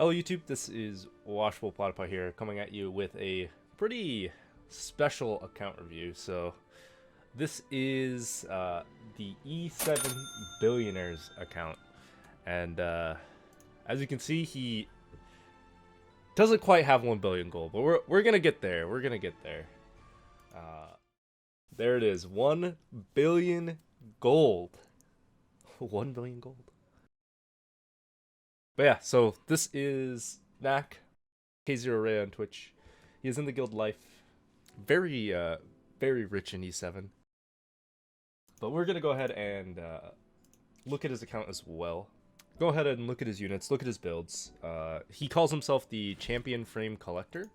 Hello YouTube, this is Washable Platypi here, coming at you with a pretty special account review. So this is the E7 Billionaires account, and as you can see, he doesn't quite have 1 billion gold, but we're gonna get there. We're gonna get there. There it is, 1 billion gold. 1 billion gold. But yeah, so this is Knack, K0Ray on Twitch. He is in the guild life. Very, very rich in E7. But we're going to go ahead and look at his account as well. Go ahead and look at his units, look at his builds. He calls himself the Champion Frame Collector.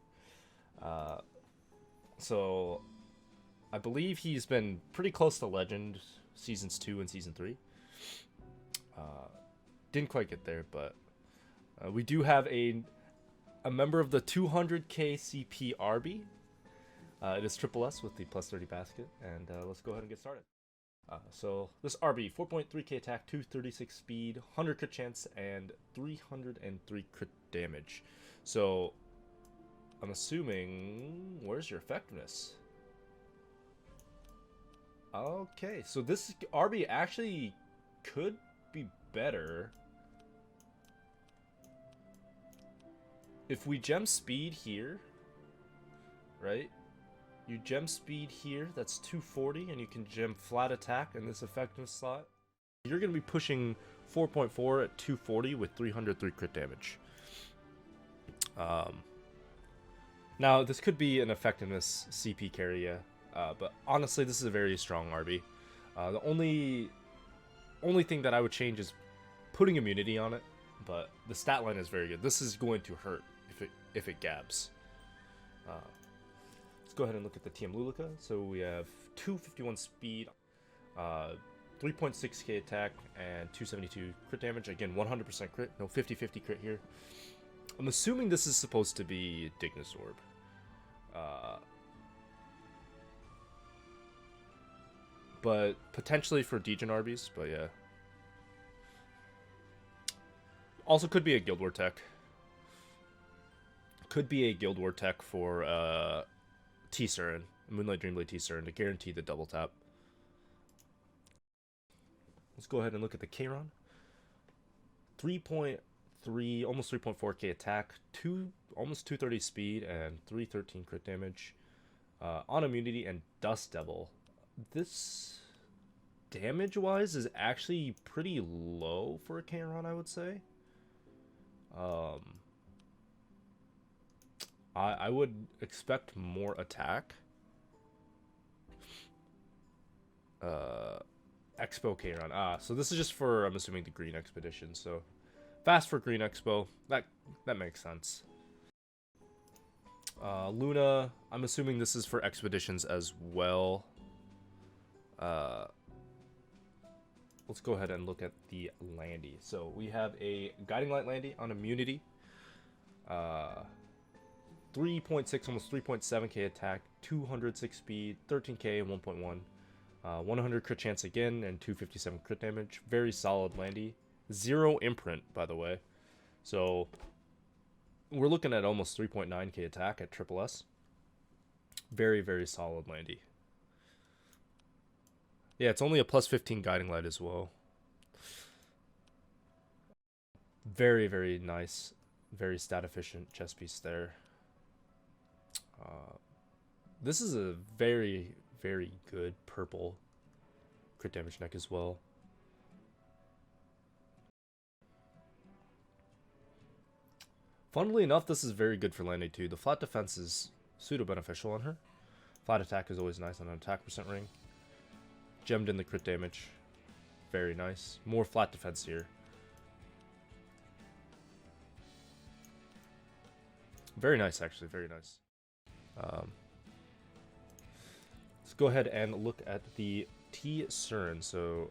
So I believe he's been pretty close to Legend Seasons 2 and Season 3. Didn't quite get there, but we do have a member of the 200k CP RB. It is Triple S with the plus 30 basket, and let's go ahead and get started. So this RB, 4.3k attack, 236 speed, 100 crit chance, and 303 crit damage. So I'm assuming, where's your effectiveness? Okay, so this RB actually could be better. If we gem speed here, right? You gem speed here, that's 240, and you can gem flat attack in this effectiveness slot. You're going to be pushing 4.4 at 240 with 303 crit damage. Now, this could be an effectiveness CP carry, yeah. But honestly, this is a very strong RB. The only thing that I would change is putting immunity on it, but the stat line is very good. This is going to hurt if it gabs. Let's go ahead and look at the TM Lulica. So we have 251 speed, 3.6k attack, and 272 crit damage. Again, 100% crit, no 50-50 crit here. I'm assuming this is supposed to be Dignisorb. But potentially for Degen RBs, but yeah. Also could be a Guild War tech. Could be a Guild War tech for T-Surin, Moonlight Dreamblade T-Surin, to guarantee the double tap. Let's go ahead and look at the Kayron. 3.3, almost 3.4k attack, almost 230 speed, and 313 crit damage. On immunity and Dust Devil. This, damage-wise, is actually pretty low for a Kayron, I would say. I would expect more attack. Expo Kayron. So this is just for, I'm assuming, the Green Expedition. So fast for Green Expo. That makes sense. Luna, I'm assuming this is for expeditions as well. Let's go ahead and look at the Landy. So we have a Guiding Light Landy on immunity. 3.6, almost 3.7k attack, 206 speed, 13k and 1.1. 100 crit chance again, and 257 crit damage. Very solid Landy. 0 imprint, by the way. So we're looking at almost 3.9k attack at Triple S. Very, very solid Landy. Yeah, it's only a plus 15 Guiding Light as well. Very, very nice. Very stat efficient chest piece there. This is a very, very good purple crit damage neck as well. Funnily enough, this is very good for Landy too. The flat defense is pseudo beneficial on her. Flat attack is always nice on an attack percent ring. Gemmed in the crit damage. Very nice. More flat defense here. Very nice, actually. Very nice. Let's go ahead and look at the T-Surin. So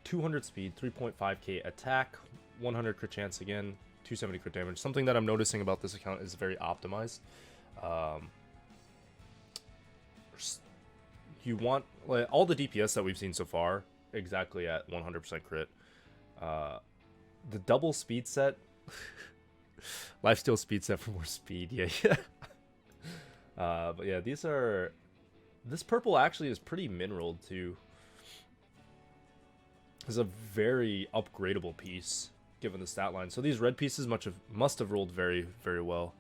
200 speed, 3.5k attack, 100 crit chance again, 270 crit damage. Something that I'm noticing about this account is very optimized. You want, like, all the DPS that we've seen so far exactly at 100% crit. The double speed set Lifesteal speed set for more speed. Yeah, yeah. But yeah, these are. This purple actually is pretty mineraled too. It's a very upgradable piece given the stat line. So these red pieces must have rolled very, very well.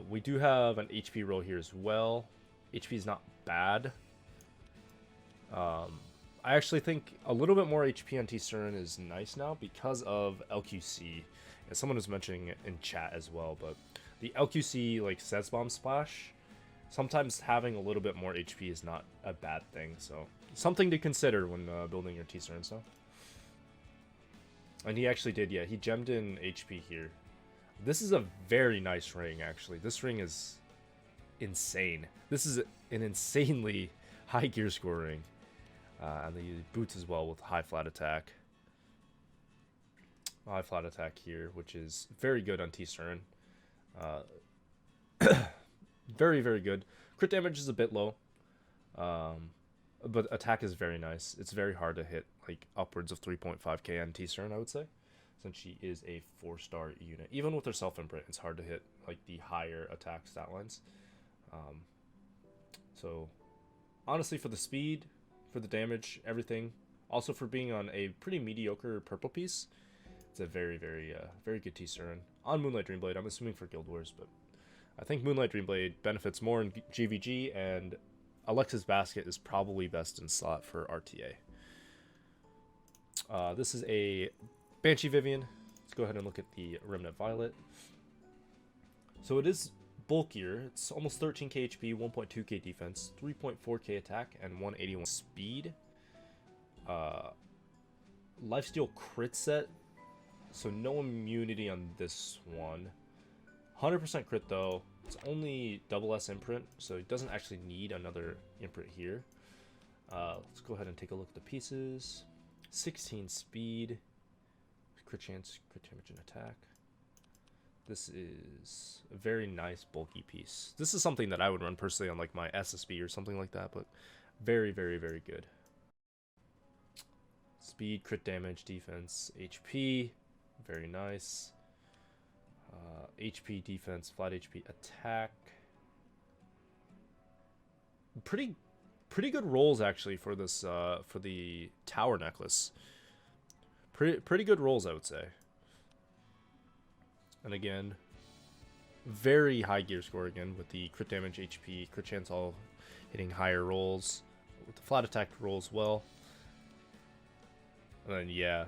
We do have an HP roll here as well. HP is not bad. I actually think a little bit more HP on T-Stern is nice now because of LQC. And someone was mentioning it in chat as well, but the LQC, like, Sets Bomb Splash, sometimes having a little bit more HP is not a bad thing, so something to consider when building your T-Stern stuff. And he actually did, yeah, he gemmed in HP here. This is a very nice ring, actually. This ring is insane. This is an insanely high gear score ring. And the boots as well with high flat attack. High flat attack here, which is very good on T-Stern. Very, very good. Crit damage is a bit low. But attack is very nice. It's very hard to hit like upwards of 3.5k on T-Stern, I would say. Since she is a 4-star unit. Even with her self-imprint, it's hard to hit like the higher attack stat lines. So honestly, for the speed, for the damage, everything, also for being on a pretty mediocre purple piece, it's a very, very, very good T-Stern. On Moonlight Dreamblade, I'm assuming for Guild Wars, but I think Moonlight Dreamblade benefits more in GVG, and Alexa's Basket is probably best in slot for RTA. This is a Banshee Vivian. Let's go ahead and look at the Remnant Violet. So it is bulkier. It's almost 13k HP, 1.2k defense, 3.4k attack, and 181 speed. Lifesteal crit set. So no immunity on this one. 100% crit though. It's only double S imprint, so it doesn't actually need another imprint here. Let's go ahead and take a look at the pieces. 16 speed. Crit chance, crit damage, and attack. This is a very nice bulky piece. This is something that I would run personally on like my SSB or something like that, but very, very, very good. Speed, crit damage, defense, HP, very nice. HP, defense, flat HP, attack. Pretty good rolls actually for this for the tower necklace. Pretty good rolls, I would say. And again, very high gear score again with the crit damage, HP, crit chance all hitting higher rolls. With the flat attack roll as well. And then yeah,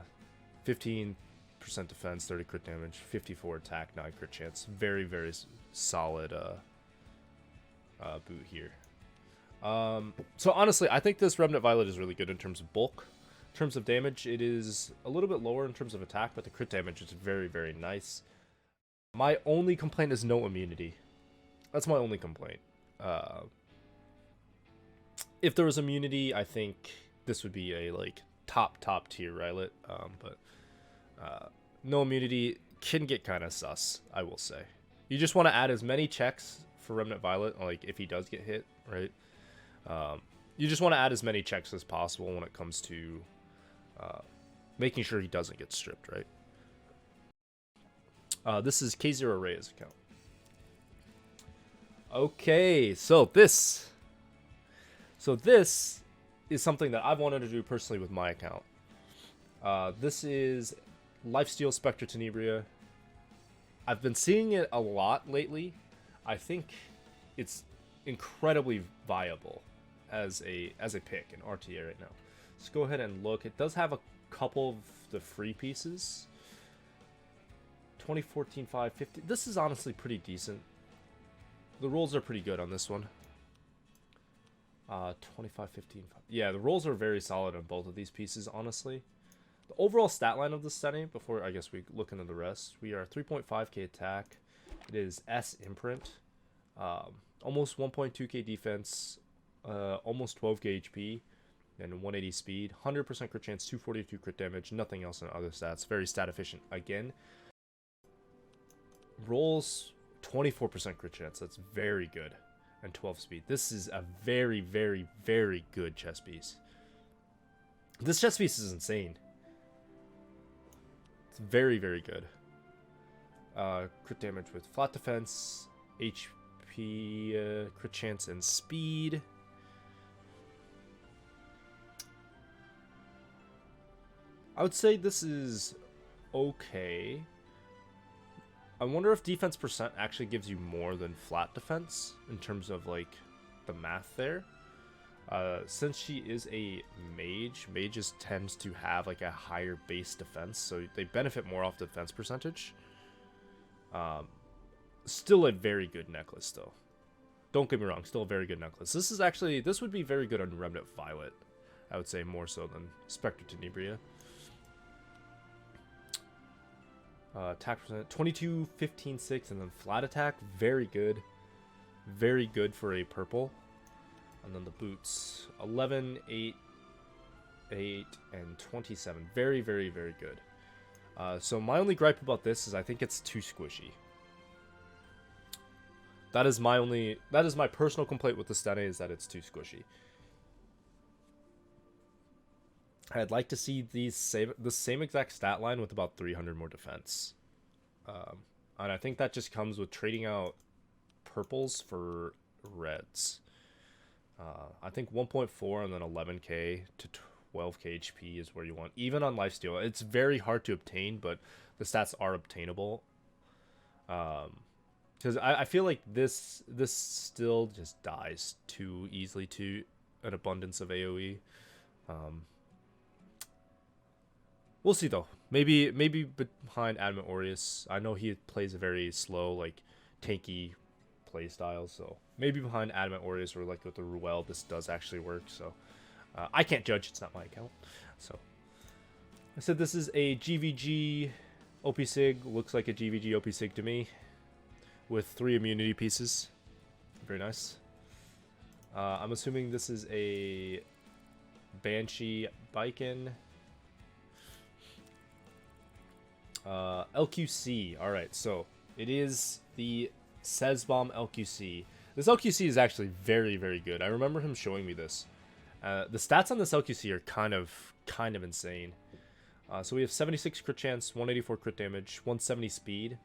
15% defense, 30 crit damage, 54 attack, 9 crit chance. Very, very solid boot here. So honestly, I think this Remnant Violet is really good in terms of bulk. In terms of damage, it is a little bit lower in terms of attack, but the crit damage is very, very nice. My only complaint is no immunity. That's my only complaint. If there was immunity, I think this would be a like top tier Rylet. But no immunity can get kind of sus, I will say. You just want to add as many checks for Remnant Violet, like if he does get hit, right? You just want to add as many checks as possible when it comes to making sure he doesn't get stripped, right? This is K0 Rey's account. Okay, so this is something that I've wanted to do personally with my account. This is Lifesteal Spectre Tenebria. I've been seeing it a lot lately. I think it's incredibly viable as a pick in RTA right now. Let's go ahead and look. It does have a couple of the free pieces. 2014 550. This is honestly pretty decent. The rolls are pretty good on this one. 25 15. Yeah, the rolls are very solid on both of these pieces, honestly. The overall stat line of this setting, before I guess we look into the rest, we are 3.5k attack. It is S imprint. Almost 1.2k defense. Almost 12k HP. And 180 speed. 100% crit chance, 242 crit damage. Nothing else in other stats. Very stat efficient again. Rolls 24% crit chance. That's very good. And 12 speed. This is a very, very, very good chess piece. This chess piece is insane. It's very, very good. Crit damage with flat defense, HP, crit chance, and speed. I would say this is okay. I wonder if defense percent actually gives you more than flat defense in terms of like the math there. Since she is a mage, mages tends to have like a higher base defense, so they benefit more off defense percentage. Still a very good necklace though. Don't get me wrong, still a very good necklace. This would be very good on Remnant Violet, I would say, more so than Spectre Tenebria. Attack percent 22, 15, 6, and then flat attack, very good. Very good for a purple. And then the boots, 11, 8, 8, and 27. Very, very, very good. So my only gripe about this is I think it's too squishy. That is my personal complaint with the Stene, is that it's too squishy. I'd like to see the same exact stat line with about 300 more defense. And I think that just comes with trading out purples for reds. I think 1.4 and then 11k to 12k HP is where you want. Even on lifesteal, it's very hard to obtain, but the stats are obtainable. Because I feel like this still just dies too easily to an abundance of AoE. We'll see though. Maybe behind Adamant Aureus. I know he plays a very slow, like tanky play style, so maybe behind Adamant Aureus or like with the Ruel, this does actually work. So I can't judge, it's not my account. So I said this is a GVG OP Sig, looks like a GVG OP Sig to me, with 3 immunity pieces. Very nice. I'm assuming this is a Banshee Biken. LQC. Alright, so it is the Sezbom LQC. This LQC is actually very, very good. I remember him showing me this. The stats on this LQC are kind of insane. So we have 76 crit chance, 184 crit damage, 170 speed,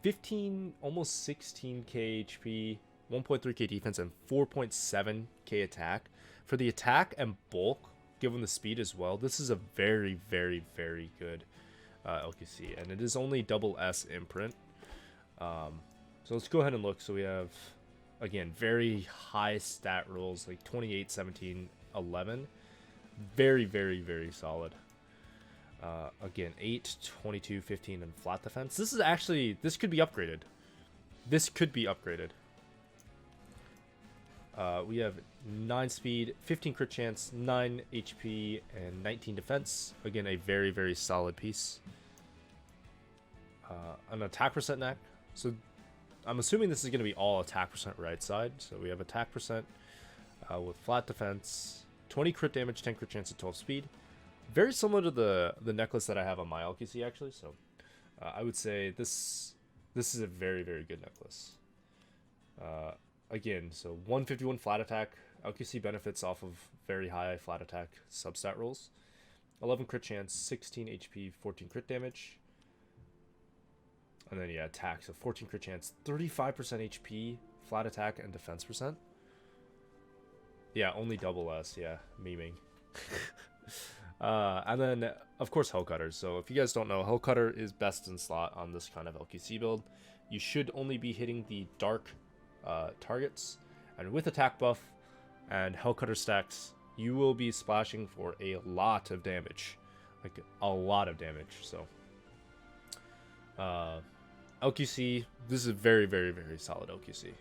15, almost 16k HP, 1.3k defense, and 4.7k attack. For the attack and bulk, given the speed as well, this is a very, very, very good LQC, and it is only double S imprint. So let's go ahead and look. So we have, again, very high stat rolls, like 28, 17, 11. Very, very, very solid. Again, 8, 22, 15, and flat defense. This could be upgraded. This could be upgraded. We have 9 speed, 15 crit chance, 9 HP, and 19 defense. Again, a very, very solid piece. An attack percent neck. So I'm assuming this is going to be all attack percent right side. So we have attack percent with flat defense, 20 crit damage, 10 crit chance, and 12 speed. Very similar to the necklace that I have on my LQC, actually. So I would say this is a very, very good necklace. Again, so 151 flat attack. LQC benefits off of very high flat attack substat rolls. 11 crit chance, 16 HP, 14 crit damage. And then, yeah, attack. So 14 crit chance, 35% HP, flat attack, and defense percent. Yeah, only double S. Yeah, memeing. And then, of course, Hellcutter. So if you guys don't know, Hellcutter is best in slot on this kind of LQC build. You should only be hitting the dark targets. And with attack buff and Hellcutter stacks, you will be splashing for a lot of damage. Like, a lot of damage. So, LQC, this is a very, very, very solid LQC.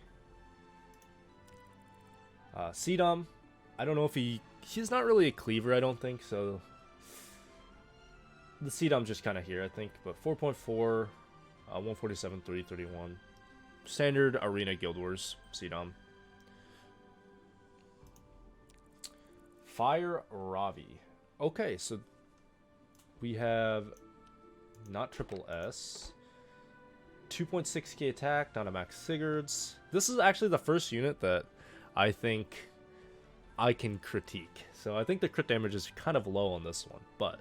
Cdom, I don't know if he's not really a cleaver, I don't think, so the Cdom's just kind of here, I think, but 4.4, 147, 331, standard Arena Guild Wars Cdom. Fire Ravi. Okay, so we have not triple S. 2.6k attack, down to max Sigurds. This is actually the first unit that I think I can critique. So I think the crit damage is kind of low on this one, but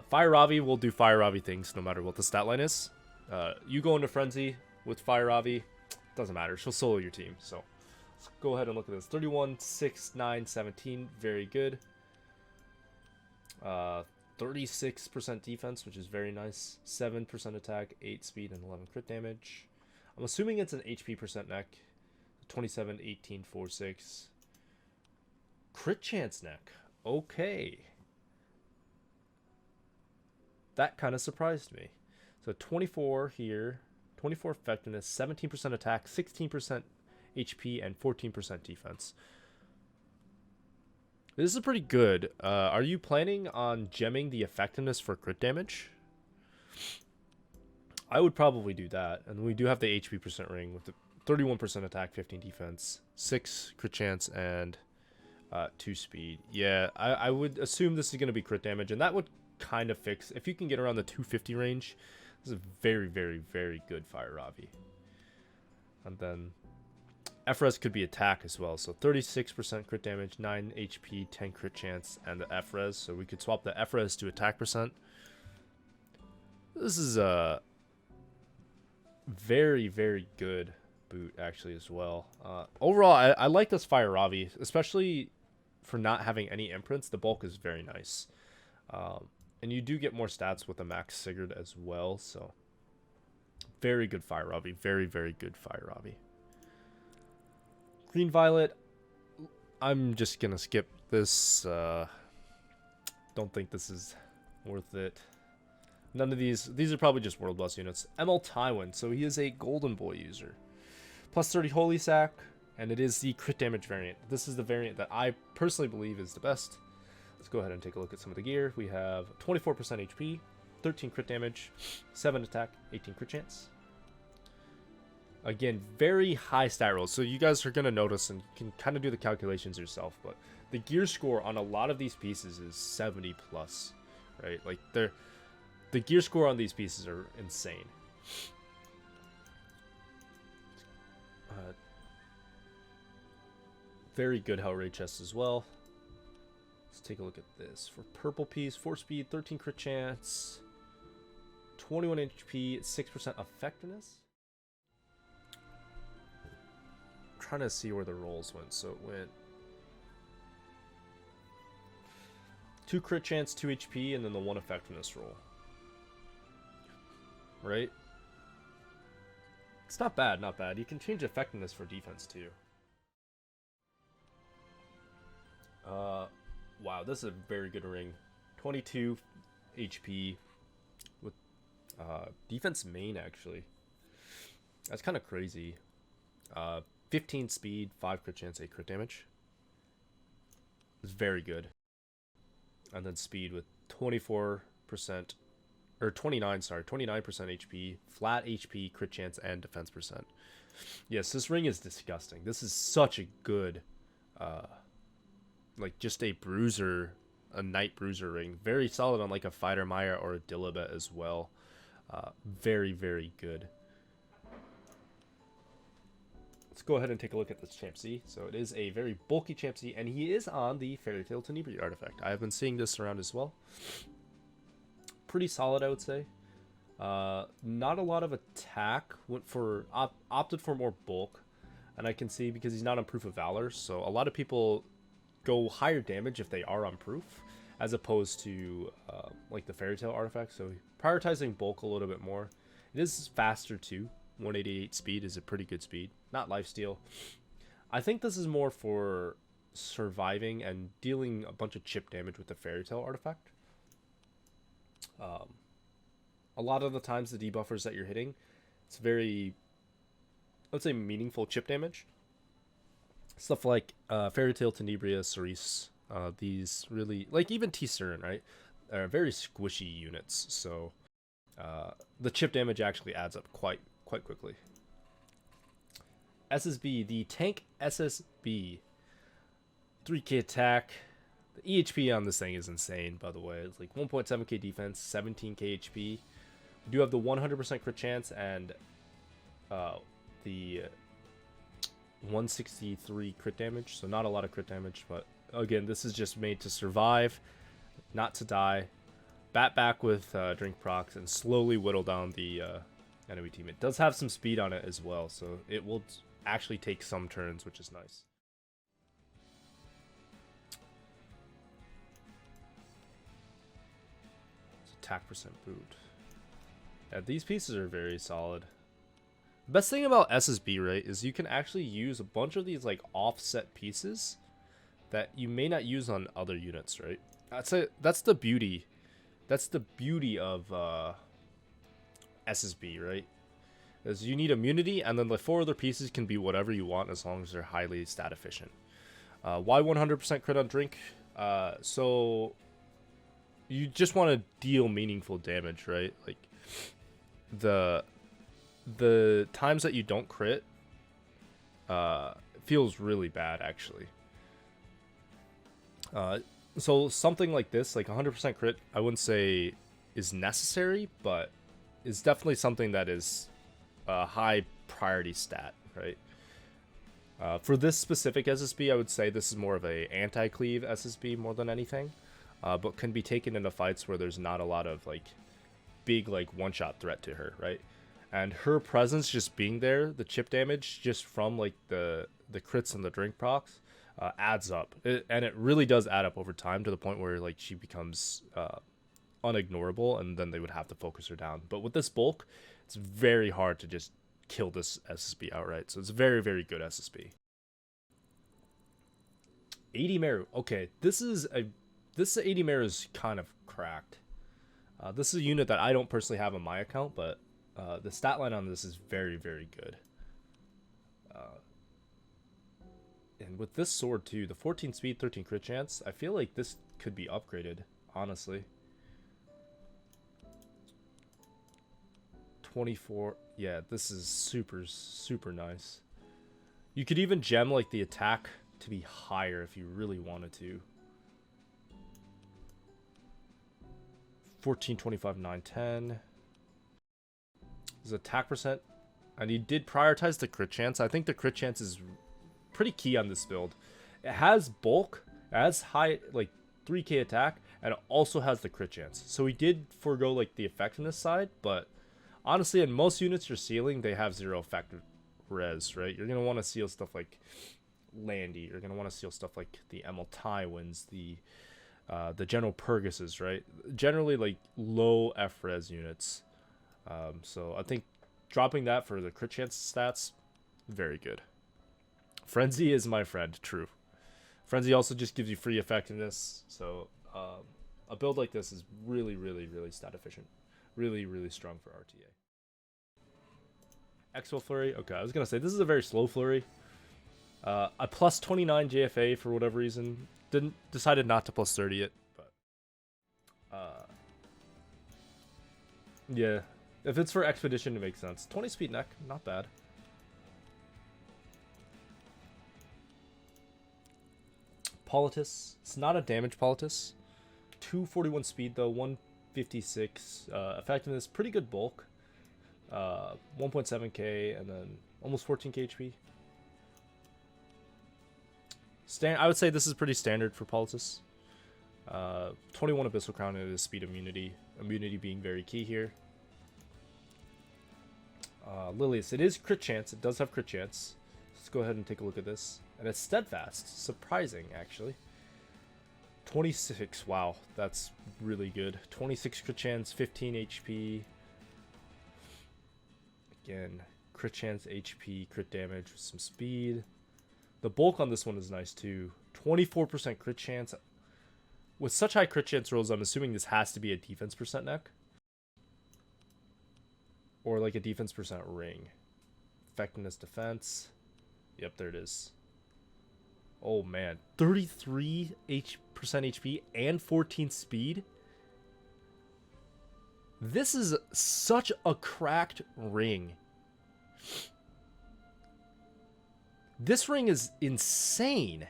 Fire Ravi will do Fire Ravi things no matter what the stat line is. You go into Frenzy with Fire Avi, doesn't matter. She'll solo your team. So let's go ahead and look at this. 31, 6, 9, 17. Very good. 36% defense, which is very nice. 7% attack, 8 speed, and 11 crit damage. I'm assuming it's an HP percent neck. 27, 18, 4, 6. Crit chance neck. Okay. That kind of surprised me. So 24 here. 24 effectiveness, 17% attack, 16% HP, and 14% defense. This is pretty good. Are you planning on gemming the effectiveness for crit damage? I would probably do that. And we do have the HP percent ring with the 31% attack, 15 defense, 6 crit chance, and 2 speed. Yeah, I would assume this is going to be crit damage, and that would kind of fix. If you can get around the 250 range, this is a very, very, very good Fire Ravi. And then FRES could be attack as well. So 36% crit damage, 9 HP, 10 crit chance, and the FRES. So we could swap the FRES to attack percent. This is a very, very good boot actually as well. Overall, I like this Fire Ravi, especially for not having any imprints. The bulk is very nice. And you do get more stats with a Max Sigurd as well, so very good Fire Ravi. Very, very good Fire Ravi. Green Violet, I'm just going to skip this. Don't think this is worth it. None of these are probably just World Boss units. ML Tywin, so he is a Golden Boy user. Plus 30 Holy Sack, and it is the crit damage variant. This is the variant that I personally believe is the best. Let's go ahead and take a look at some of the gear. We have 24% HP, 13 crit damage, 7 attack, 18 crit chance. Again, very high stat rolls. So you guys are going to notice and can kind of do the calculations yourself. But the gear score on a lot of these pieces is 70 plus, right? Like the gear score on these pieces are insane. Very good Hell Ray chest as well. Let's take a look at this. For purple piece, 4 speed, 13 crit chance, 21 HP, 6% effectiveness. I'm trying to see where the rolls went. So it went 2 crit chance, 2 HP, and then the 1 effectiveness roll. Right? It's not bad, not bad. You can change effectiveness for defense too. Wow, this is a very good ring. 22 HP with defense main, actually. That's kind of crazy. 15 speed, 5 crit chance, 8 crit damage. It's very good. And then speed with 24%, or 29, sorry, 29% HP, flat HP, crit chance, and defense percent. Yes, this ring is disgusting. This is such a good like just a bruiser, a Knight bruiser ring. Very solid on like a Fighter Maya or a Dilibet as well. Very, very good. Let's go ahead and take a look at this Champ C. So it is a very bulky Champ C, and he is on the Fairy Tale Tenebria artifact. I have been seeing this around as well. Pretty solid, I would say. Not a lot of attack. Opted for more bulk, and I can see because he's not on Proof of Valor, so a lot of people go higher damage if they are on proof, as opposed to like the Fairy Tale artifact. So prioritizing bulk a little bit more. It is faster too. 188 speed is a pretty good speed. Not lifesteal. I think this is more for surviving and dealing a bunch of chip damage with the Fairy Tale artifact. A lot of the times the debuffers that you're hitting, it's very, let's say, meaningful chip damage. Stuff like Fairy Tale Tenebria, Cerise, these really, like even T-Surin, right, are very squishy units, so the chip damage actually adds up quite quickly. SSB, the tank SSB, 3k attack. The EHP on this thing is insane, by the way. It's like 1.7k defense, 17k HP. We do have the 100% crit chance and the 163 crit damage, so not a lot of crit damage, but again, this is just made to survive, not to die. Bat back with drink procs and slowly whittle down the enemy team. It does have some speed on it as well, so it will actually take some turns, which is nice. It's attack percent boot. Yeah, these pieces are very solid. The best thing about SSB, right, is you can actually use a bunch of these like offset pieces that you may not use on other units, right? That's the beauty. That's the beauty of SSB, right? Is you need immunity, and then the 4 other pieces can be whatever you want as long as they're highly stat efficient. Why 100% crit on drink? So you just want to deal meaningful damage, right? Like the times that you don't crit feels really bad, actually. So something like this, like 100% crit, I wouldn't say is necessary, but is definitely something that is a high priority stat, right? For this specific SSB, I would say this is more of a anti-cleave SSB more than anything, but can be taken into fights where there's not a lot of like big like one-shot threat to her, right? And her presence just being there, the chip damage just from like the crits and the drink procs adds up, and it really does add up over time to the point where like she becomes unignorable, and then they would have to focus her down. But with this bulk, it's very hard to just kill this SSB outright. So it's a very, very good SSB. 80 Meru. Okay, this 80 Meru is kind of cracked. This is a unit that I don't personally have on my account, but the stat line on this is very, very good. And with this sword too, the 14 speed, 13 crit chance, I feel like this could be upgraded, honestly. 24, yeah, this is super, super nice. You could even gem like the attack to be higher if you really wanted to. 14, 25, 9, 10. His attack percent, and he did prioritize the crit chance. I think the crit chance is pretty key on this build. It has bulk, it has high like 3k attack, and it also has the crit chance. So he did forego like the effectiveness side, but honestly, in most units you're sealing, they have 0 effective res, right? You're gonna want to seal stuff like Landy. You're gonna want to seal stuff like the Emil Tywins, the General Purguses, right? Generally like low F res units. So I think dropping that for the crit chance stats, very good. Frenzy is my friend, true. Frenzy also just gives you free effectiveness, so a build like this is really, really, really stat efficient. Really, really strong for RTA. Expo Flurry, okay, I was gonna say, this is a very slow Flurry. A plus 29 JFA for whatever reason. Decided not to plus 30 it, but yeah. If it's for Expedition, it makes sense. 20 speed neck, not bad. Politis, it's not a damage Politis. 241 speed though, 156 effectiveness, pretty good bulk. 1.7k and then almost 14k HP. I would say this is pretty standard for Politis. 21 Abyssal Crown and his speed immunity. Immunity being very key here. Lilius, it is crit chance. It does have crit chance. Let's go ahead and take a look at this. And it's steadfast. Surprising, actually. 26. Wow, that's really good. 26 crit chance, 15 HP. Again, crit chance, HP, crit damage with some speed. The bulk on this one is nice too. 24% crit chance. With such high crit chance rolls, I'm assuming this has to be a defense percent neck. Or like a defense percent ring. Effectiveness defense. Yep, there it is. Oh man, 33% HP and 14 speed. This is such a cracked ring. This ring is insane.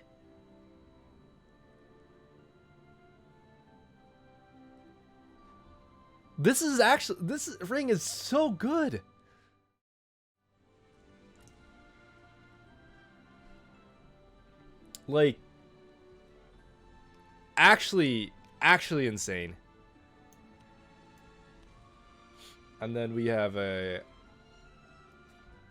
This ring is so good. Like, actually insane. And then we have a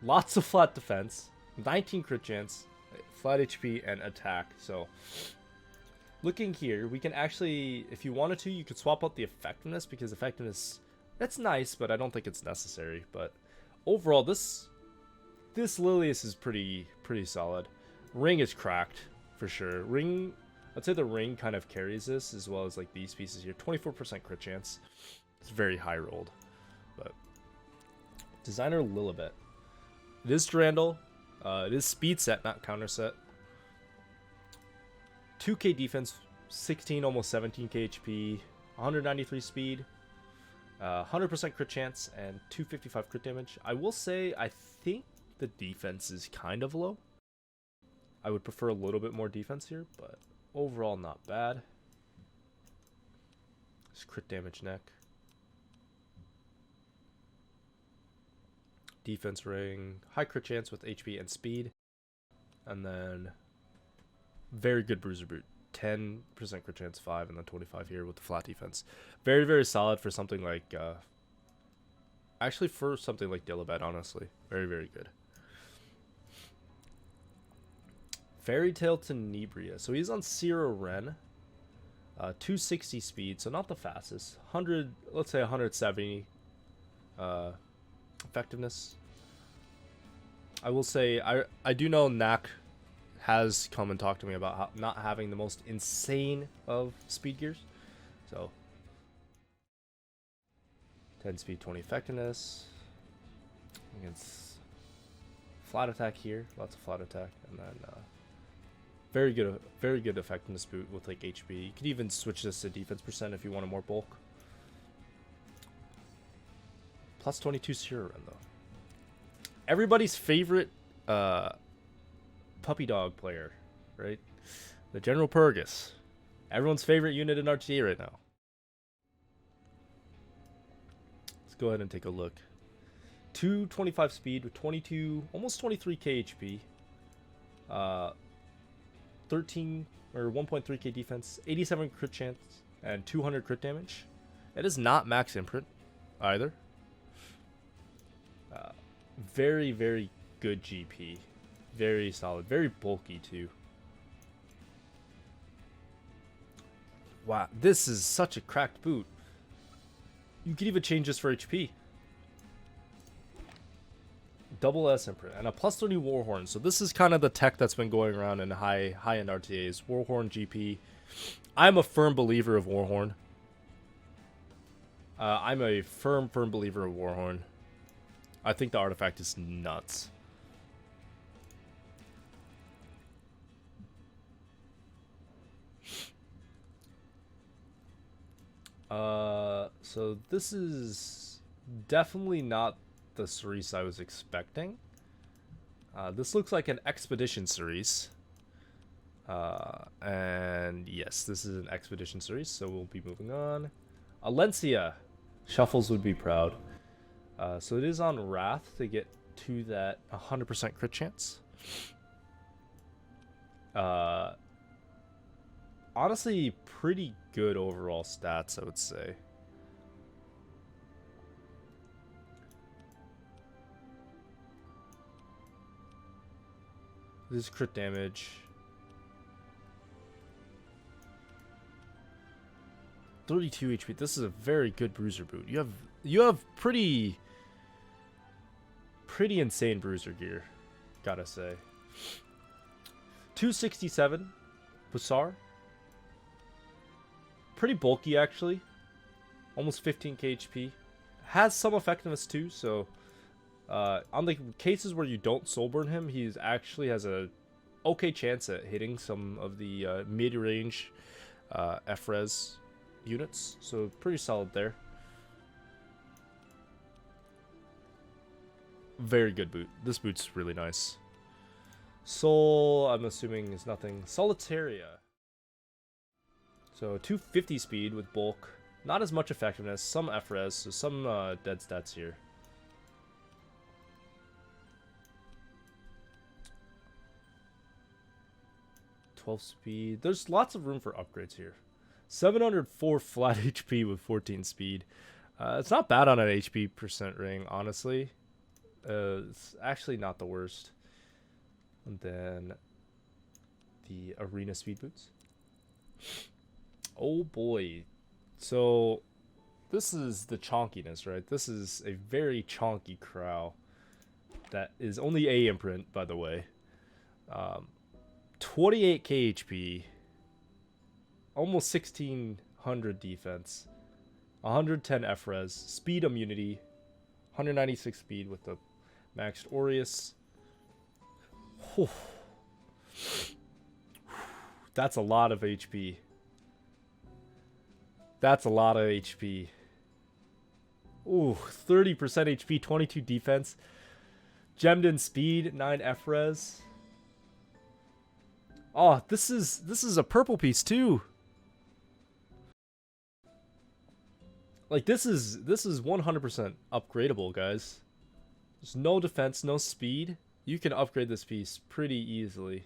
Lots of flat defense, 19 crit chance, flat HP, and attack. So looking here, we can actually, if you wanted to, you could swap out the effectiveness, because effectiveness, that's nice, but I don't think it's necessary. But overall, this Lilius is pretty solid. Ring is cracked for sure. Ring, I'd say the ring kind of carries this, as well as like these pieces here. 24% crit chance. It's very high rolled. But designer Lilibet. It is Durandal. It is speed set, not counter set. 2k defense, 16, almost 17k HP, 193 speed, 100% crit chance, and 255 crit damage. I will say, I think the defense is kind of low. I would prefer a little bit more defense here, but overall not bad. This crit damage neck. Defense ring, high crit chance with HP and speed. And then very good bruiser boot. 10% crit chance, 5, and then 25 here with the flat defense. Very solid for something like actually for something like Lilibet, honestly. Very good. Fairy Tale Tenebria. So he's on Zero Ren. 260 speed, so not the fastest. 100, let's say 170 effectiveness. I will say, I do know Knack has come and talked to me about how not having the most insane of speed gears. So 10 speed, 20 effectiveness. Against flat attack here, lots of flat attack, and then very good effectiveness boot with like HP. You could even switch this to defense percent if you wanted more bulk. Plus 22 Zero Ren though. Everybody's favorite puppy dog player, right? The General Purgus. Everyone's favorite unit in RTA right now. Let's go ahead and take a look. 225 speed with 22, almost 23k HP. 13 or 1.3k defense, 87 crit chance, and 200 crit damage. It is not max imprint either. Very good GP. Very solid. Very bulky too. Wow, this is such a cracked boot. You could even change this for HP. Double S imprint and a plus 30 Warhorn. So this is kind of the tech that's been going around in high-end RTAs. Warhorn GP. I'm a firm believer of Warhorn. I'm a firm believer of Warhorn. I think the artifact is nuts. So this is definitely not the Cerise I was expecting. This looks like an Expedition Cerise. And yes, this is an Expedition Cerise, so we'll be moving on. Alencia. Shuffles would be proud. So it is on Wrath to get to that 100% crit chance. Honestly, pretty good overall stats, I would say. This is crit damage. 32 HP. This is a very good bruiser boot. You have pretty insane bruiser gear, gotta say. 267 Bussar. Pretty bulky actually. Almost 15k HP. Has some effectiveness too, so on the cases where you don't soulburn him, he actually has a okay chance at hitting some of the mid-range FRES units, so pretty solid there. Very good boot. This boot's really nice. Soul, I'm assuming, is nothing. Solitaria. So 250 speed with bulk. Not as much effectiveness. Some FRES, so some dead stats here. Speed. There's lots of room for upgrades here. 704 flat HP with 14 speed. It's not bad on an HP percent ring, honestly. It's actually not the worst. And then the arena speed boots. Oh boy. So this is the chonkiness, right? This is a very chonky crow that is only A imprint, by the way. 28k HP, almost 1600 defense, 110 FRES, speed immunity, 196 speed with the maxed Aureus. Whew. That's a lot of HP. That's a lot of HP. Ooh, 30% HP, 22 defense. Gemmed in speed, 9 FRES. Oh, this is a purple piece too. Like this is 100% upgradable, guys. There's no defense, no speed. You can upgrade this piece pretty easily.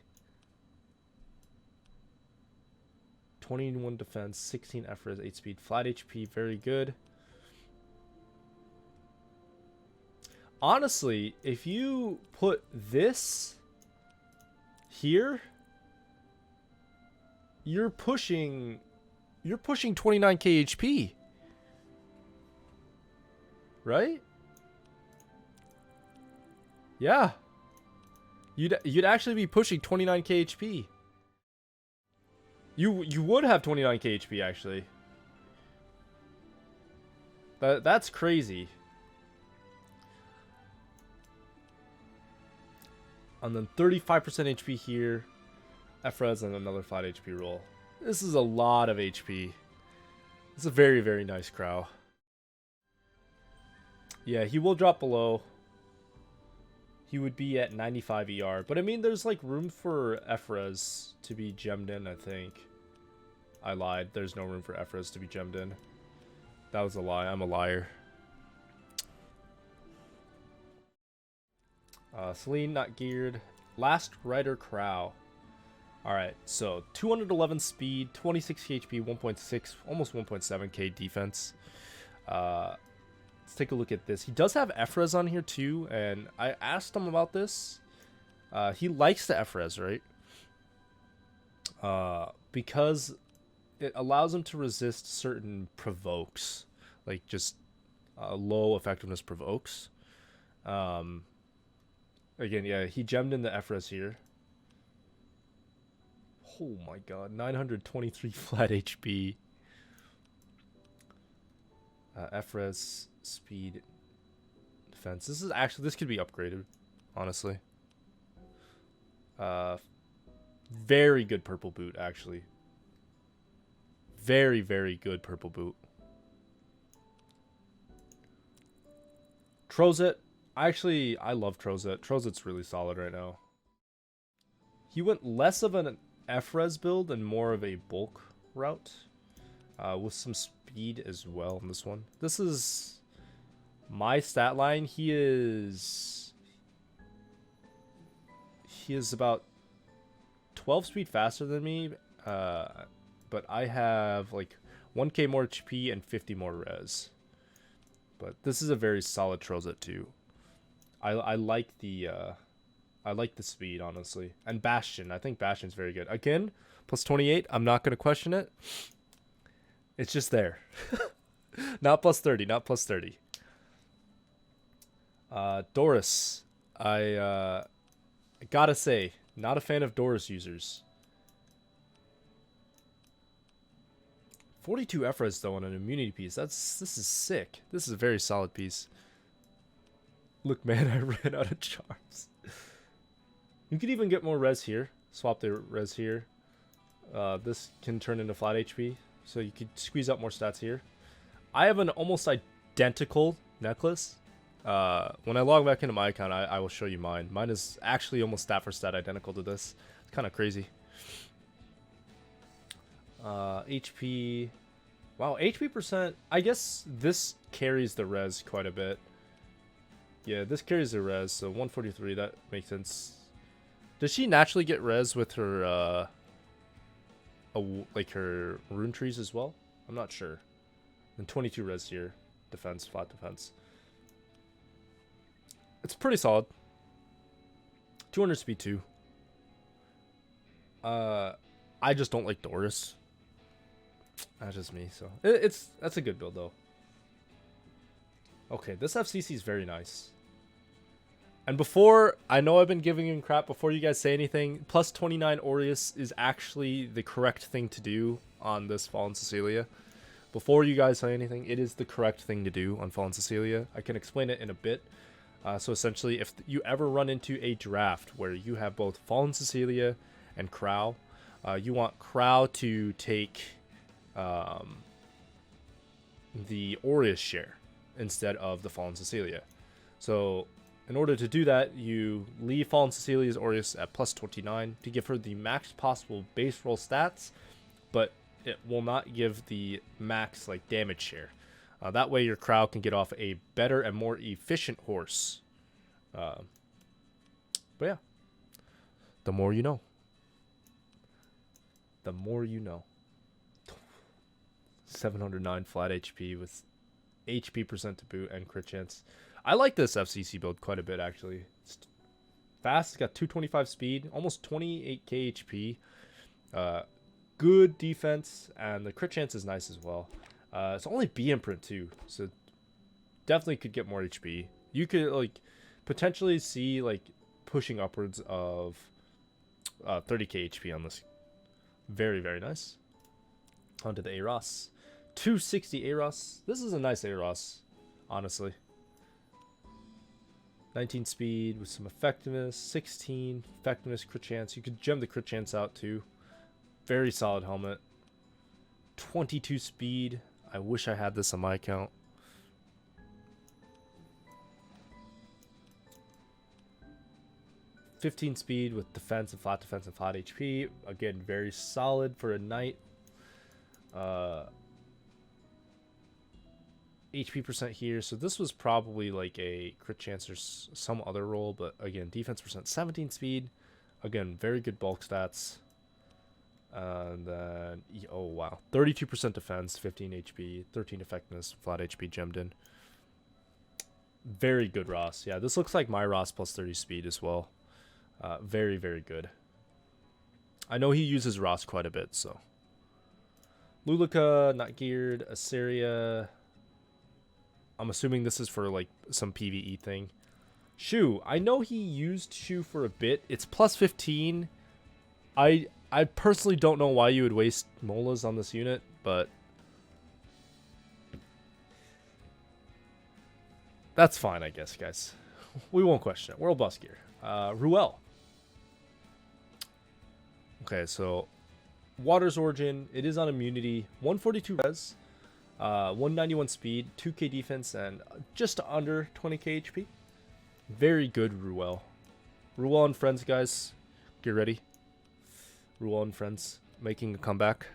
21 defense, 16 FRES, 8 speed, flat HP, very good. Honestly, if you put this here, you're pushing 29k HP. Right? Yeah. You'd actually be pushing 29k HP. You would have 29k HP actually. That's crazy. And then 35% HP here. FRES and another flat HP roll. This is a lot of HP. It's a very, very nice crow. Yeah, he will drop below. He would be at 95 ER. But I mean, there's like room for FRES to be gemmed in, I think. I lied. There's no room for FRES to be gemmed in. That was a lie. I'm a liar. Celine, not geared. Last Rider Crow. Alright, so 211 speed, 26 HP, 1.6, almost 1.7k defense. Let's take a look at this. He does have FRES on here too, and I asked him about this. He likes the FRES, right? Because it allows him to resist certain provokes, like just low effectiveness provokes. Again, yeah, he gemmed in the FRES here. Oh my god, 923 flat HP. FRES, speed, defense. This could be upgraded, honestly. Very good purple boot, actually. Very, very good purple boot. Trozet. I love Trozet. Trozet's really solid right now. He went less of an FRES build and more of a bulk route. With some speed as well in this one. This is my stat line. He is about 12 speed faster than me. But I have like 1k more HP and 50 more res. But this is a very solid Trozet too. I like the speed, honestly. And Bastion. I think Bastion's very good. Again, plus 28. I'm not going to question it. It's just there. Not plus 30. Not plus 30. Doris. I gotta say, not a fan of Doris users. 42 FRES though on an immunity piece. This is sick. This is a very solid piece. Look, man, I ran out of charms. You could even get more res here. Swap the res here. This can turn into flat HP, so you could squeeze out more stats here. I have an almost identical necklace. When I log back into my account, I will show you mine. Mine is actually almost stat for stat identical to this. It's kind of crazy. HP. Wow, HP percent. I guess this carries the res quite a bit. Yeah, this carries the res, so 143, that makes sense. Does she naturally get res with her, like her rune trees as well? I'm not sure. And 22 res here. Defense, flat defense. It's pretty solid. 200 speed too. I just don't like Doris. That's just me. So that's a good build though. Okay, this FCC is very nice. And before, I know I've been giving him crap before you guys say anything. Plus 29 Aureus is actually the correct thing to do on this Fallen Cecilia. Before you guys say anything, it is the correct thing to do on Fallen Cecilia. I can explain it in a bit. So essentially, if you ever run into a draft where you have both Fallen Cecilia and Crow, you want Crow to take the Aureus share instead of the Fallen Cecilia. So in order to do that, you leave Fallen Cecilia's Aureus at plus 29 to give her the max possible base roll stats, but it will not give the max like damage share. That way your Crow can get off a better and more efficient horse. But yeah, the more you know. The more you know. 709 flat HP with HP percent to boot and crit chance. I like this FCC build quite a bit, actually. It's fast, it's got 225 speed, almost 28k HP. Good defense, and the crit chance is nice as well. It's only B imprint too, so definitely could get more HP. You could like potentially see like pushing upwards of 30k HP on this. Very, very nice. Onto the Aros. 260 Aros. This is a nice Aros, honestly. 19 speed with some effectiveness. 16 effectiveness, crit chance. You could gem the crit chance out too. Very solid helmet. 22 speed. I wish I had this on my account. .15 speed with defense and flat HP. Again, very solid for a knight. HP percent here. So this was probably like a crit chance or some other role. But again, defense percent. 17 speed. Again, very good bulk stats. And then, oh wow, 32% defense, 15 HP, 13 effectiveness, flat HP gemmed in. Very good Ross. Yeah, this looks like my Ross plus 30 speed as well. Very, very good. I know he uses Ross quite a bit, so. Lulica, not geared. Assyria. I'm assuming this is for like some PvE thing. Shu, I know he used Shu for a bit. It's plus 15. I personally don't know why you would waste molas on this unit, but that's fine, I guess, guys. We won't question it. World Boss Gear. Ruel. Okay, so Water's Origin. It is on immunity. 142 res, 191 speed, 2k defense, and just under 20k HP. Very good Ruel. Ruel and friends, guys. Get ready. Ruel and friends making a comeback.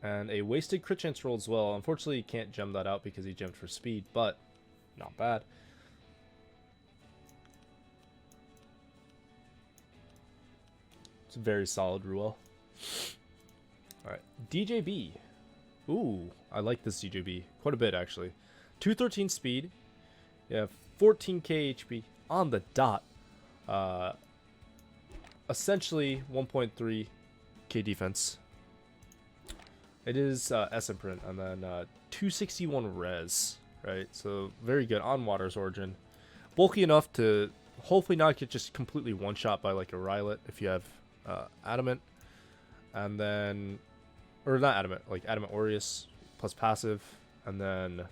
And a wasted crit chance roll as well. Unfortunately, you can't gem that out because he gemmed for speed, but not bad. It's a very solid Ruel. Alright, DJB. Ooh, I like this DJB quite a bit, actually. 213 speed. Yeah, 14k HP on the dot. Essentially 1.3k defense. It is S imprint, and then 261 res, right? So very good on Water's Origin. Bulky enough to hopefully not get just completely one shot by like a Rylet if you have Adamant, and then, or not Adamant, like Adamant Aureus plus passive, and then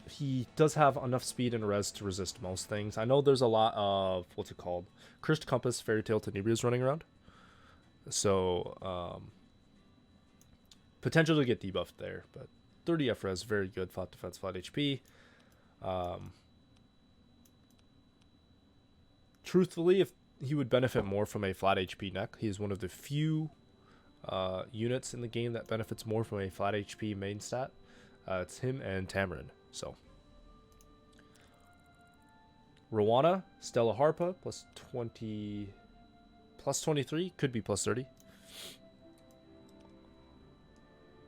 he does have enough speed and res to resist most things. I know there's a lot of, what's it called? Cursed Compass, Fairy Tale Tenebrias running around. So, potential to get debuffed there. But 30 F res, very good. Flat defense, flat HP. Truthfully, if he would benefit more from a flat HP neck. He is one of the few units in the game that benefits more from a flat HP main stat. It's him and Tamarin. So, Rowana, Stella Harpa, plus 20, plus 23, could be plus 30.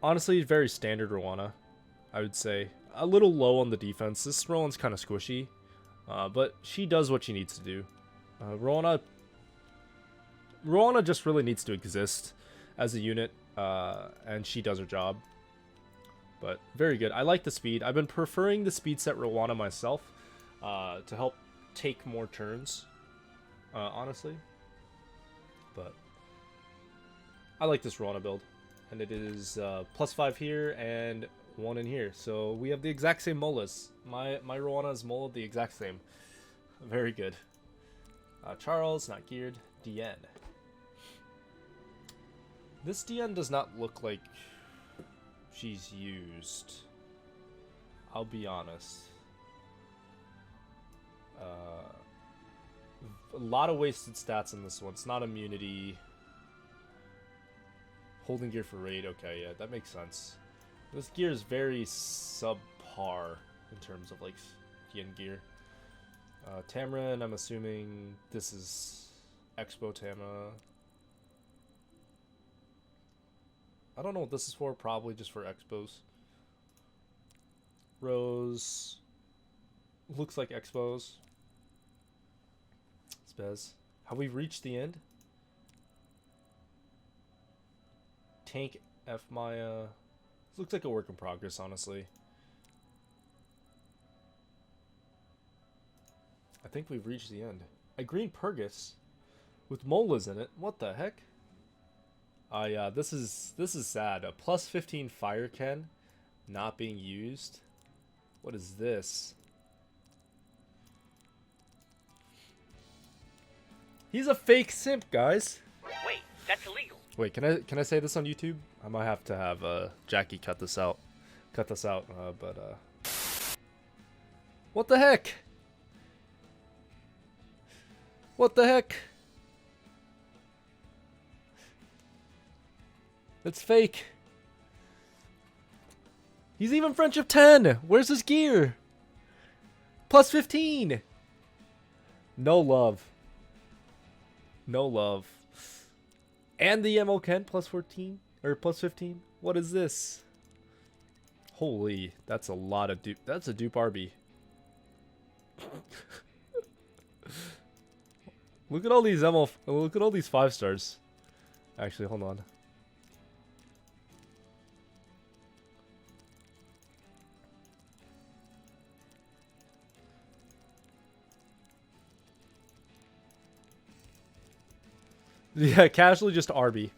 Honestly, very standard Rowana, I would say. A little low on the defense. This Rowan's kind of squishy, but she does what she needs to do. Rowana just really needs to exist as a unit, and she does her job. But very good. I like the speed. I've been preferring the speed set Rowana myself to help take more turns, honestly. But I like this Rowana build. And it is +5 here and 1 in here. So we have the exact same molas. My Rowana is mola the exact same. Very good. Charles, not geared. DN. This DN does not look like she's used. I'll be honest. A lot of wasted stats in this one. It's not immunity. Holding gear for raid. Okay, yeah, that makes sense. This gear is very subpar in terms of like yin gear. Tamarin, I'm assuming this is Expo Tama. I don't know what this is for. Probably just for Expos. Rose. Looks like Expos. Spez. Have we reached the end? Tank F Maya. Looks like a work in progress, honestly. I think we've reached the end. A green Purgus with molas in it. What the heck? Yeah, this is sad. A +15 fire Ken not being used. What is this? He's a fake simp, guys. Wait, that's illegal. Wait, can I say this on YouTube? I might have to have Jackie cut this out. What the heck? What the heck? It's fake. He's even friendship 10. Where's his gear? +15. No love. No love. And the MO Ken +14 or +15. What is this? Holy, that's a lot of dupe. That's a dupe RB. Look at all these MO. Look at all these 5 stars. Actually, hold on. Yeah, casually just RB.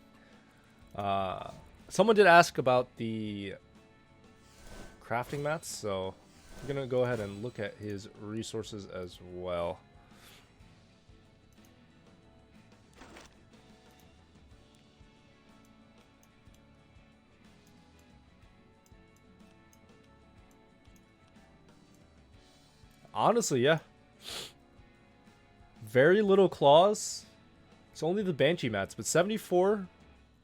Someone did ask about the crafting mats, so I'm gonna go ahead and look at his resources as well. Honestly, yeah. Very little claws. It's only the Banshee mats, but 74,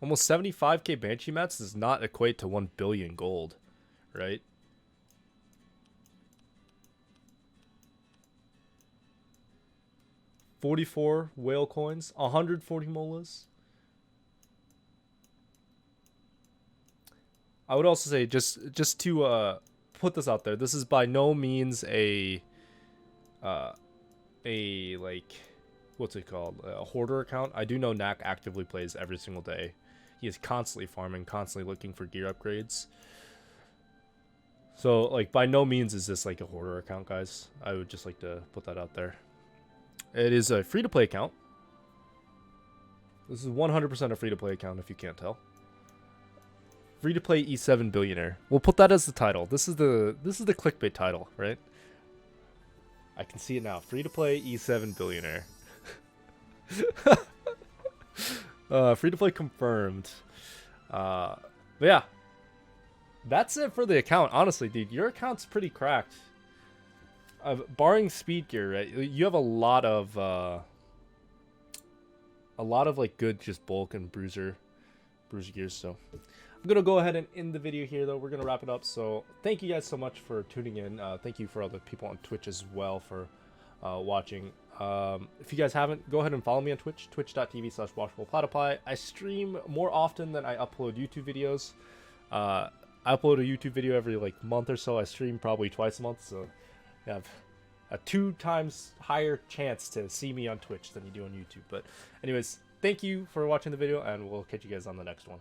almost 75k Banshee mats does not equate to 1 billion gold, right? $44 whale coins, 140 molas. I would also say, just to put this out there, this is by no means a like, what's it called, a hoarder account. I do know Knack actively plays every single day. He is constantly farming, constantly looking for gear upgrades. So like, by no means is this like a hoarder account, guys. I would just like to put that out there. It is a free-to-play account. This is 100% a free-to-play account, if you can't tell. Free-to-play E7 billionaire. We'll put that as the title. This is the clickbait title, right? I can see it now. Free-to-play E7 billionaire. Free-to-play confirmed. But yeah, that's it for the account. Honestly, dude, your account's pretty cracked. Barring speed gear, right? You have a lot of like good just bulk and bruiser gears. So I'm gonna go ahead and end the video here, though. We're gonna wrap it up. So thank you guys so much for tuning in. Thank you for all the people on Twitch as well for watching. If you guys haven't, go ahead and follow me on Twitch, twitch.tv/washableplatypi. I stream more often than I upload YouTube videos. I upload a YouTube video every like month or so. I stream probably twice a month, so you have a 2 times higher chance to see me on Twitch than you do on YouTube. But anyways, thank you for watching the video, and we'll catch you guys on the next one.